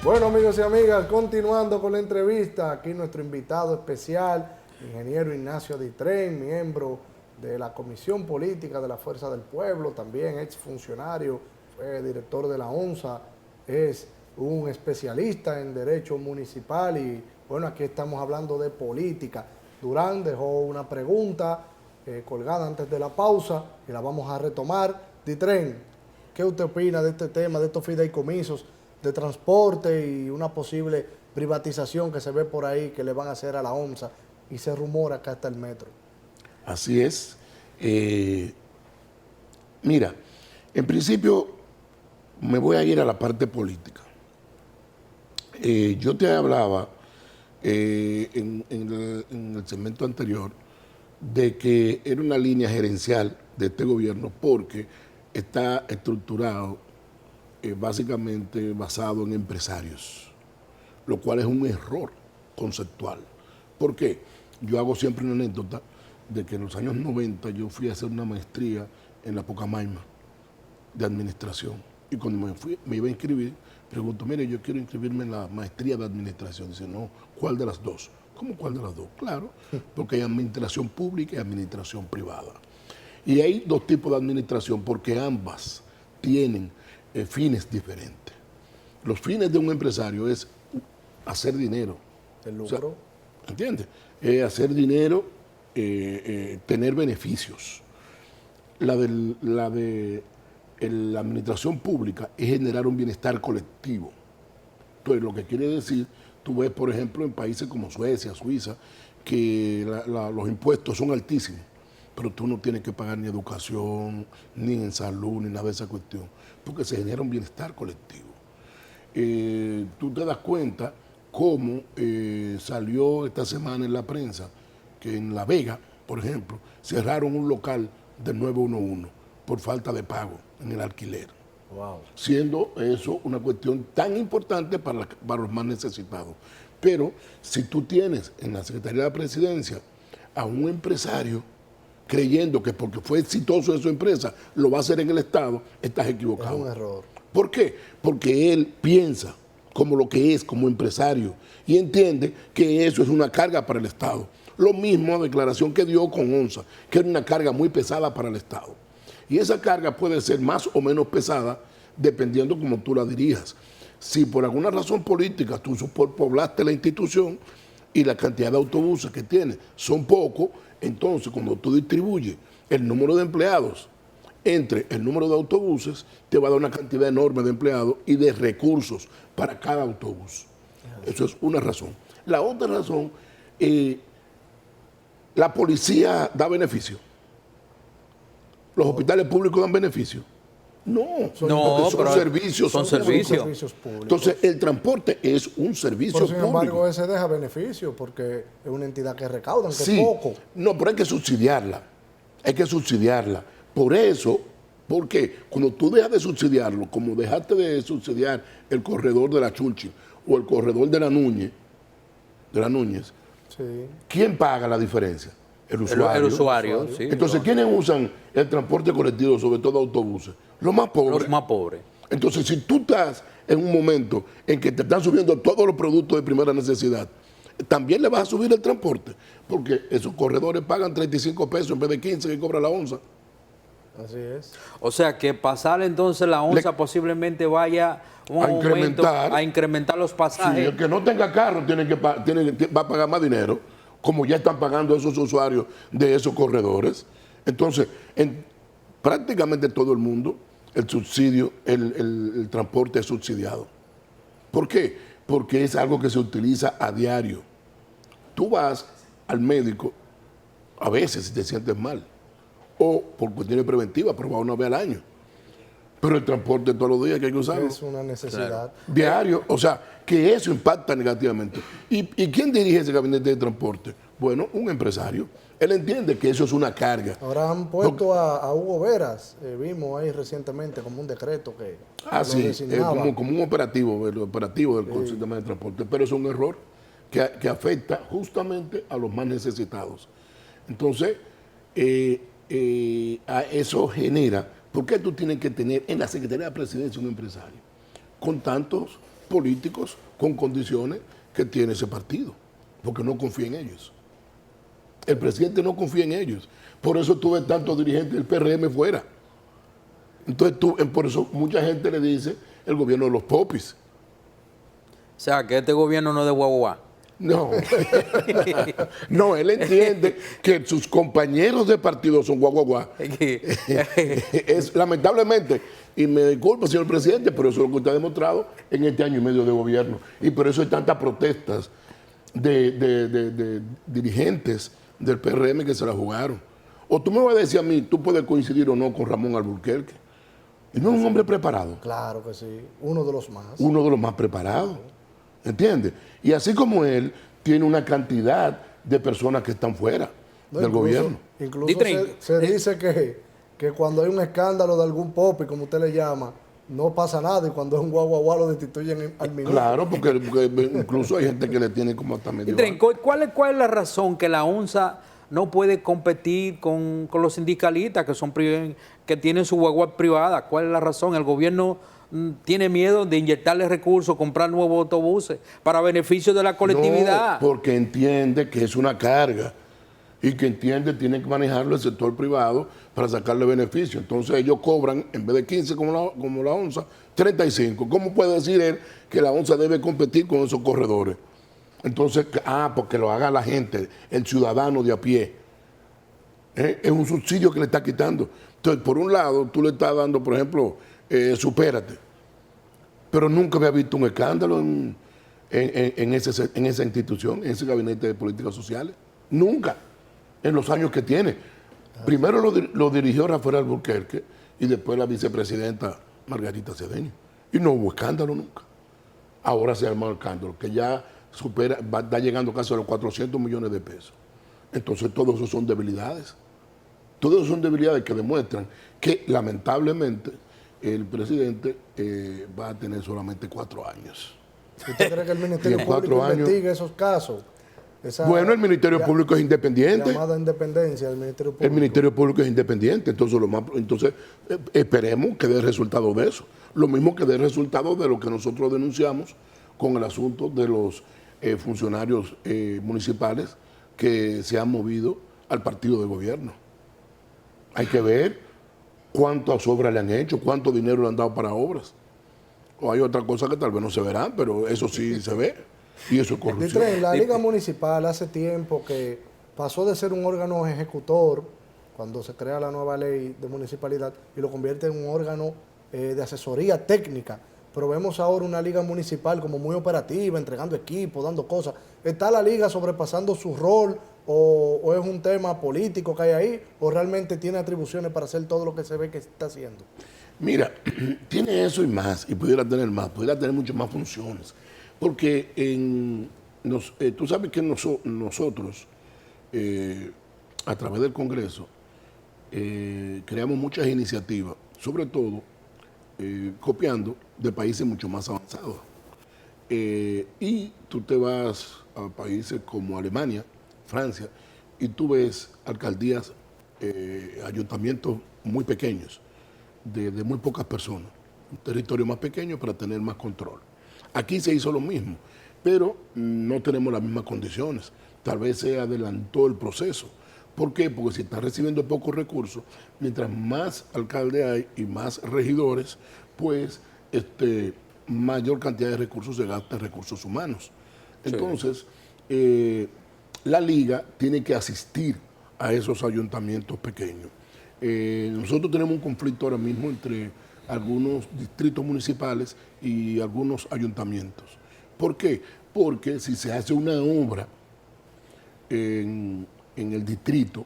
Bueno, amigos y amigas, continuando con la entrevista, aquí nuestro invitado especial, ingeniero Ignacio Ditren, miembro de la Comisión Política de la Fuerza del Pueblo, también exfuncionario, fue director de la ONSA, es un especialista en derecho municipal y bueno, aquí estamos hablando de política. Durán dejó una pregunta colgada antes de la pausa y la vamos a retomar. Ditren, ¿qué usted opina de este tema, de estos fideicomisos de transporte y una posible privatización que se ve por ahí que le van a hacer a la ONSA y se rumora que hasta el metro? Así es. Mira, en principio me voy a ir a la parte política. Yo te hablaba en el segmento anterior de que era una línea gerencial de este gobierno porque está estructurado básicamente basado en empresarios, lo cual es un error conceptual. ¿Por qué? Yo hago siempre una anécdota de que en los años 90 yo fui a hacer una maestría en la Pucamaima de administración. Y cuando me iba a inscribir, pregunto, mire, yo quiero inscribirme en la maestría de administración. Dice, no, ¿cuál de las dos? ¿Cómo cuál de las dos? Claro, porque hay administración pública y administración privada. Y hay dos tipos de administración porque ambas tienen fines diferentes. Los fines de un empresario es hacer dinero. El lucro. O sea, ¿entiendes? Hacer dinero, tener beneficios. La de la administración pública es generar un bienestar colectivo. Entonces, lo que quiere decir, tú ves, por ejemplo, en países como Suecia, Suiza, que los impuestos son altísimos, pero tú no tienes que pagar ni educación, ni en salud, ni nada de esa cuestión, porque se genera un bienestar colectivo. Tú te das cuenta cómo salió esta semana en la prensa que en La Vega, por ejemplo, cerraron un local del 911 por falta de pago en el alquiler. Wow. Siendo eso una cuestión tan importante para los más necesitados. Pero si tú tienes en la Secretaría de la Presidencia a un empresario creyendo que porque fue exitoso en su empresa lo va a hacer en el Estado, estás equivocado. Es un error. ¿Por qué? Porque él piensa como lo que es, como empresario, y entiende que eso es una carga para el Estado. Lo mismo declaración que dio con ONSA, que era una carga muy pesada para el Estado. Y esa carga puede ser más o menos pesada dependiendo cómo tú la dirijas. Si por alguna razón política tú superpoblaste la institución y la cantidad de autobuses que tienes son pocos, entonces cuando tú distribuyes el número de empleados entre el número de autobuses, te va a dar una cantidad enorme de empleados y de recursos para cada autobús. Eso es una razón. La otra razón, la policía da beneficio. Los hospitales públicos dan beneficio. No, porque son servicios. Son servicios públicos. Entonces, el transporte es un servicio Pero sin público. embargo, ese deja beneficio porque es una entidad que recauda, aunque Sí, poco. no, pero hay que subsidiarla. Hay que subsidiarla. Por eso, porque cuando tú dejas de subsidiarlo, como dejaste de subsidiar el corredor de la Churchill o el corredor de la Núñez, Sí. ¿quién paga la diferencia? El usuario. El usuario, sí. Entonces, ¿quiénes usan el transporte colectivo, sobre todo autobuses? Los más pobres. Los más pobres. Entonces, si tú estás en un momento en que te están subiendo todos los productos de primera necesidad, también le vas a subir el transporte, porque esos corredores pagan 35 pesos en vez de 15 que cobra la ONSA. Así es. O sea que pasar entonces la ONSA posiblemente vaya a incrementar los pasajes. Sí, el que no tenga carro va a pagar más dinero, como ya están pagando esos usuarios de esos corredores. Entonces, en prácticamente todo el mundo, el subsidio, el transporte es subsidiado. ¿Por qué? Porque es algo que se utiliza a diario. Tú vas al médico, a veces si te sientes mal, o por cuestiones preventivas, pero vas una vez al año. Pero el transporte todos los días que hay que usarlo. Es una necesidad. Claro. Diario, o sea, que eso impacta negativamente. ¿Y quién dirige ese gabinete de transporte? Bueno, un empresario. Él entiende que eso es una carga. Ahora han puesto a Hugo Veras, vimos ahí recientemente como un decreto que lo Sí, designaba. como un operativo, el operativo del sistema de transporte. Pero es un error que afecta justamente a los más necesitados. Entonces, a eso genera. ¿Por qué tú tienes que tener en la Secretaría de Presidencia un empresario? Con tantos políticos con condiciones que tiene ese partido, porque no confía en ellos. El presidente no confía en ellos. Por eso tuve tantos dirigentes del PRM fuera. Entonces, por eso mucha gente le dice el gobierno de los popis. O sea, que este gobierno no es de guaguá. No, no, él entiende que sus compañeros de partido son guaguaguá. Es lamentablemente, y me disculpa, señor presidente, pero eso es lo que usted ha demostrado en este año y medio de gobierno. Y por eso hay tantas protestas de dirigentes del PRM que se la jugaron. O tú me vas a decir a mí, tú puedes coincidir o no con Ramón Alburquerque. Y no es un hombre preparado. Claro que sí, uno de los más. Uno de los más preparados. ¿Entiendes? Y así como él, tiene una cantidad de personas que están fuera del gobierno. Incluso se dice que cuando hay un escándalo de algún pop, como usted le llama, no pasa nada, y cuando es un guaguaguá lo destituyen al minuto. Claro, porque incluso hay gente que le tiene como hasta medio. ¿Cuál es la razón que la ONSA no puede competir con los sindicalistas que tienen su guagua privada? ¿Cuál es la razón? El gobierno tiene miedo de inyectarle recursos, comprar nuevos autobuses para beneficio de la colectividad. No, porque entiende que es una carga y que entiende que tiene que manejarlo el sector privado para sacarle beneficio. Entonces ellos cobran, en vez de 15 como la ONSA, 35. ¿Cómo puede decir él que la ONSA debe competir con esos corredores? Entonces, porque lo haga la gente, el ciudadano de a pie. Es un subsidio que le está quitando. Entonces, por un lado, tú le estás dando, por ejemplo, supérate. Pero nunca había visto un escándalo en esa institución, en ese gabinete de políticas sociales. Nunca, en los años que tiene. Primero lo dirigió Rafael Alburquerque y después la vicepresidenta Margarita Cedeño. Y no hubo escándalo nunca. Ahora se armó el escándalo, que ya está llegando casi a los 400 millones de pesos. Entonces, todos esos son debilidades. Todas esas son debilidades que demuestran que, lamentablemente, el presidente va a tener solamente 4 años. ¿Usted cree que el Ministerio Público investigue esos casos? Bueno, el Ministerio Público es independiente. Llamada independencia del Ministerio Público. El Ministerio Público es independiente, entonces esperemos que dé resultado de eso. Lo mismo que dé resultado de lo que nosotros denunciamos con el asunto de los funcionarios municipales que se han movido al partido de gobierno. Hay que ver cuántas obras le han hecho, cuánto dinero le han dado para obras. O hay otra cosa que tal vez no se verán, pero eso sí se ve. Y eso es corrupción. La Liga Municipal hace tiempo que pasó de ser un órgano ejecutor, cuando se crea la nueva ley de municipalidad, y lo convierte en un órgano de asesoría técnica. Pero vemos ahora una liga municipal como muy operativa, entregando equipos, dando cosas. ¿Está la liga sobrepasando su rol o es un tema político que hay ahí? ¿O realmente tiene atribuciones para hacer todo lo que se ve que está haciendo? Mira, tiene eso y más, y pudiera tener más, pudiera tener muchas más funciones. Porque tú sabes que nosotros, a través del Congreso, creamos muchas iniciativas, sobre todo copiando de países mucho más avanzados. Y tú te vas a países como Alemania, Francia, y tú ves alcaldías, ayuntamientos muy pequeños, de muy pocas personas, un territorio más pequeño para tener más control. Aquí se hizo lo mismo, pero no tenemos las mismas condiciones. Tal vez se adelantó el proceso. ¿Por qué? Porque si está recibiendo pocos recursos, mientras más alcaldes hay y más regidores, pues mayor cantidad de recursos se gasta en recursos humanos. Entonces, la liga tiene que asistir a esos ayuntamientos pequeños. Nosotros tenemos un conflicto ahora mismo entre algunos distritos municipales y algunos ayuntamientos. ¿Por qué? Porque si se hace una obra en el distrito,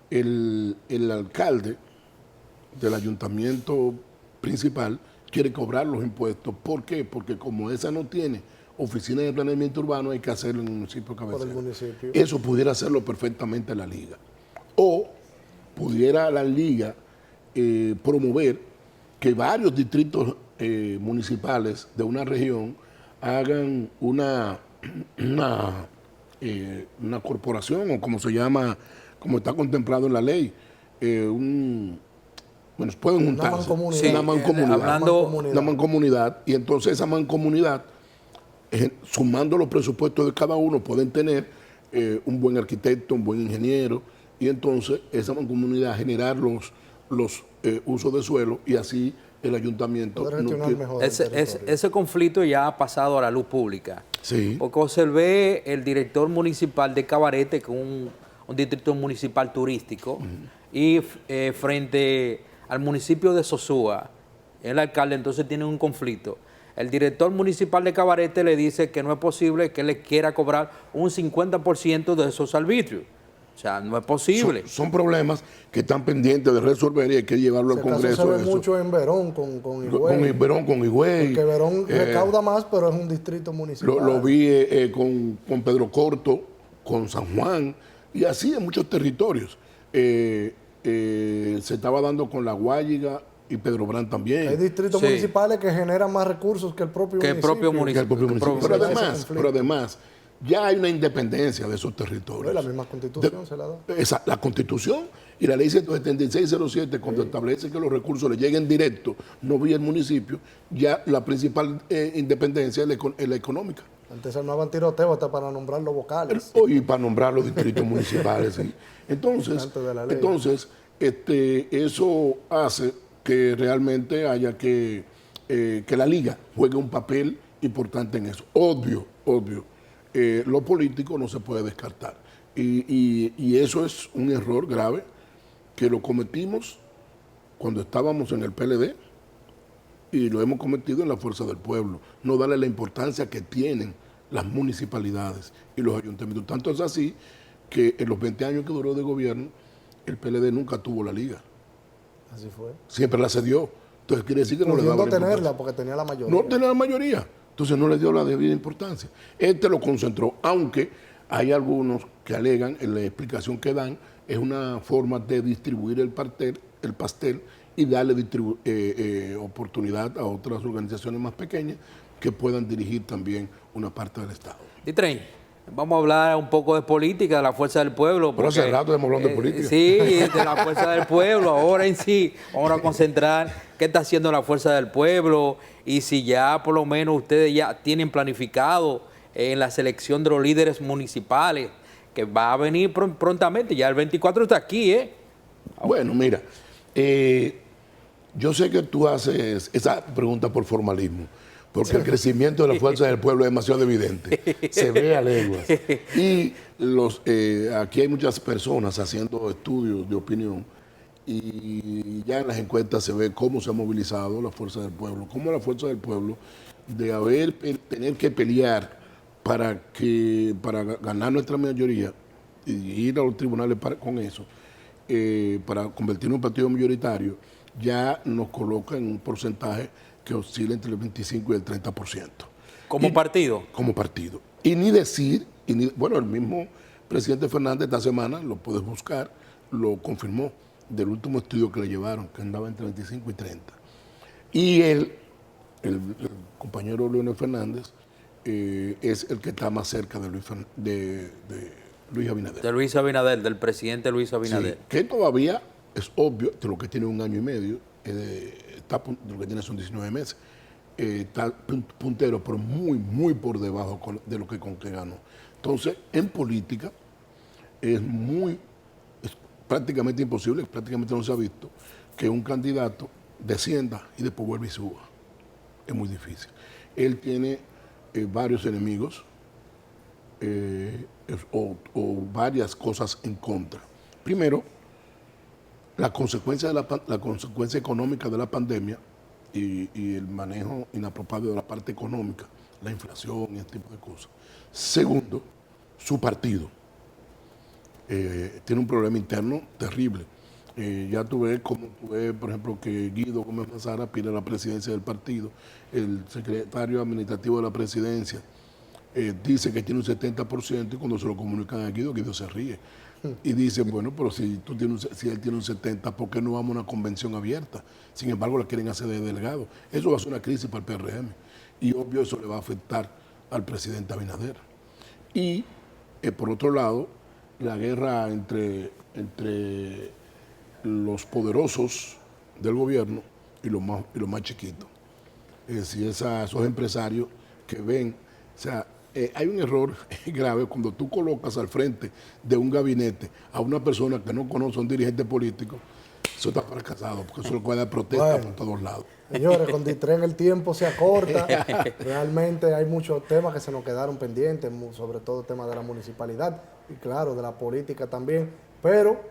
el alcalde del ayuntamiento principal quiere cobrar los impuestos. ¿Por qué? Porque como esa no tiene oficina de planeamiento urbano, hay que hacerlo en el municipio cabecera. Eso pudiera hacerlo perfectamente la liga. O pudiera la liga promover que varios distritos municipales de una región hagan una corporación, o como se llama, como está contemplado en la ley, bueno, pueden juntarse. mancomunidad. Sí, Una mancomunidad. hablando- Una mancomunidad. Y entonces esa mancomunidad, sumando los presupuestos de cada uno, pueden tener un buen arquitecto, un buen ingeniero, y entonces esa mancomunidad generar los usos de suelo y así el ayuntamiento. Poder gestionar mejor el territorio. Ese conflicto ya ha pasado a la luz pública. Sí. Porque observé el director municipal de Cabarete, que es un distrito municipal turístico, y frente al municipio de Sosúa, el alcalde entonces tiene un conflicto. El director municipal de Cabarete le dice que no es posible que él le quiera cobrar un 50% de esos arbitrios. O sea, no es posible. Son problemas que están pendientes de resolver y hay que llevarlo al Si acaso Congreso. se ve eso. mucho en Verón con Con Higüey. Verón, con Higüey. Porque Verón recauda más, pero es un distrito municipal. Lo vi con Pedro Corto, con San Juan, y así en muchos territorios. Se estaba dando con La Guayiga y Pedro Brán también. Hay distritos Sí. municipales que generan más recursos que el propio Que el municipio. propio Que el municipio. propio municipio. Pero Pero además, ya hay una independencia de esos territorios. La misma constitución se la da. La Constitución y la ley 17607, cuando establece que los recursos le lleguen directos, no vía el municipio, ya la principal independencia es la económica. Antes se armaban tiroteos hasta para nombrar los vocales. Y para nombrar los distritos municipales. ¿Sí? Entonces, Antes de la ley. eso hace que realmente haya que la liga juegue un papel importante en eso. Obvio. Lo político no se puede descartar. Y eso es un error grave que lo cometimos cuando estábamos en el PLD y lo hemos cometido en la Fuerza del Pueblo. No darle la importancia que tienen las municipalidades y los ayuntamientos. Tanto es así que en los 20 años que duró de gobierno, el PLD nunca tuvo la liga. Así fue. Siempre la cedió. Entonces quiere decir que no le daba Pudiendo la tenerla importancia. porque tenía la mayoría. No tenía la mayoría. Entonces no le dio la debida importancia. Lo concentró, aunque hay algunos que alegan, en la explicación que dan, es una forma de distribuir el pastel y darle oportunidad a otras organizaciones más pequeñas que puedan dirigir también una parte del Estado. Ditren, vamos a hablar un poco de política, de la Fuerza del Pueblo. Pero hace rato estamos hablando de política. Sí, de la Fuerza del Pueblo. Ahora en sí, vamos a concentrar qué está haciendo la Fuerza del Pueblo y si ya por lo menos ustedes ya tienen planificado en la selección de los líderes municipales, que va a venir prontamente. Ya el 24 está aquí, ¿eh? Bueno, mira, yo sé que tú haces esa pregunta por formalismo, porque el crecimiento de la Fuerza del Pueblo es demasiado evidente, se ve a leguas. Y aquí hay muchas personas haciendo estudios de opinión y ya en las encuestas se ve cómo se ha movilizado la Fuerza del Pueblo, cómo la Fuerza del Pueblo de tener que pelear para ganar nuestra mayoría y ir a los tribunales con eso, para convertirnos en un partido mayoritario, ya nos coloca en un porcentaje que oscila entre el 25 y el 30%. Como partido. Como partido. Y ni decir, bueno, el mismo presidente Fernández esta semana, lo puedes buscar, lo confirmó del último estudio que le llevaron, que andaba entre 25 y 30. Y él, el compañero Leonel Fernández, es el que está más cerca de Luis Abinader. De Luis Abinader, del presidente Luis Abinader. Sí, que todavía es obvio, de lo que tiene un año y medio, de lo que tiene son 19 meses, está puntero, pero muy por debajo de lo que con que ganó. Entonces, en política es prácticamente imposible, prácticamente no se ha visto, que un candidato descienda y después vuelva y suba. Es muy difícil. Él tiene varios enemigos o varias cosas en contra. Primero, la consecuencia económica de la pandemia y el manejo inapropiado de la parte económica, la inflación y este tipo de cosas. Segundo, su partido tiene un problema interno terrible. Ya tú ves, por ejemplo, que Guido Gómez Mazara pide la presidencia del partido, el secretario administrativo de la presidencia dice que tiene un 70% y cuando se lo comunican a Guido se ríe. Y dice, bueno, pero si él tiene un 70%, ¿por qué no vamos a una convención abierta? Sin embargo, la quieren hacer de delegado. Eso va a ser una crisis para el PRM. Y obvio eso le va a afectar al presidente Abinader. Y, por otro lado, la guerra entre los poderosos del gobierno y los más chiquitos. Es decir, esos empresarios que ven, o sea, hay un error grave cuando tú colocas al frente de un gabinete a una persona que no conoce a un dirigente político. Eso está fracasado, porque eso le puede dar protesta por todos lados. Señores, con Ditren el tiempo se acorta. Realmente hay muchos temas que se nos quedaron pendientes, sobre todo el tema de la municipalidad y claro, de la política también. Pero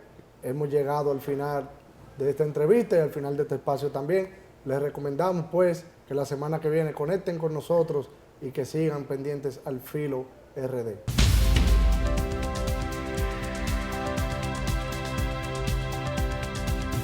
hemos llegado al final de esta entrevista y al final de este espacio también. Les recomendamos pues que la semana que viene conecten con nosotros y que sigan pendientes al Filo RD.